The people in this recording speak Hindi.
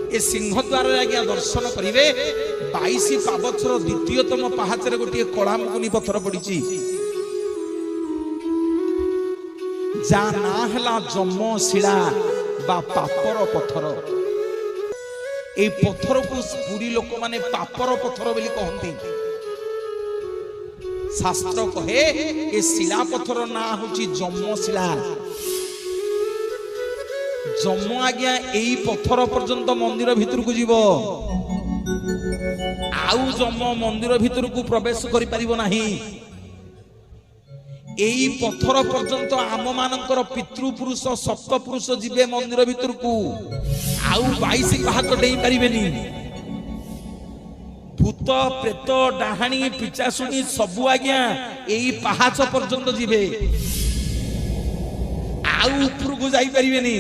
ए सिंहद्वार आज्ञा दर्शन करिवे 22 पावछर द्वितीयतम पाहाचरे गोटे कला मुकुनी पत्थर पड़ी जा ना हला जमशिला बा पापर पत्थर। ए पत्थर को पुरी लोक माने पापर पत्थर बोली कहती। शास्त्र कहे ए शिला पत्थर ना होची जमशिला। जम आज्ञा एई पत्थर पर्यंत मंदिर भितर को जीव आउ जम मंदिर भितर को प्रवेश करि परिबो नाही। एई पत्थर पर्यंत आम मानकर पितृपुरुष सप्तपुरुष जीवे मंदिर भितर को आउ 22 पाहाच डेई परिबेनी। भूत प्रेत डाहाणी पिचासुनी सबु आज्ञा एई पाहाच पर्यंत जीवे आउ ऊपर को जाई परिबेनी।